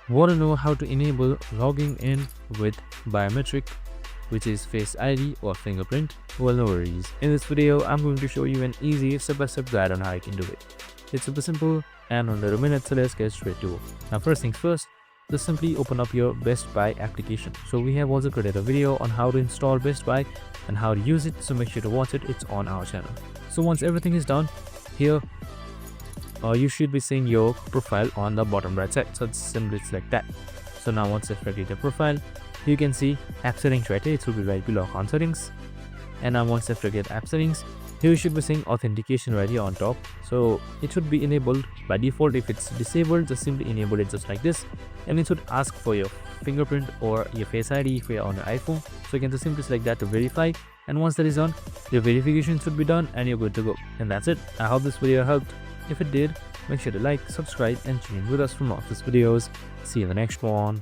Want to know how to enable logging in with biometric, which is Face ID or fingerprint? Well, no worries. In this video, I'm going to show you an easy step-by-step guide on how you can do it. It's super simple and under a minute, so let's get straight to it. Now, first things first, just simply open up your Best Buy application. So we have also created a video on how to install Best Buy and how to use it, so make sure to watch it. It's on our channel. So once everything is done, here you should be seeing your profile on the bottom right side. So it's simply select that. So now once you've created your profile, you can see app settings right here. It will be right below account settings. And now once you've created app settings, here you should be seeing authentication right here on top. So it should be enabled by default. If it's disabled, just simply enable it just like this, and it should ask for your fingerprint or your Face ID if you're on your iPhone. So you can just simply select that to verify, and once that is done, your verification should be done and you're good to go. And that's it. I hope this video helped. If it did, make sure to like, subscribe and tune in with us for more of these videos. See you in the next one.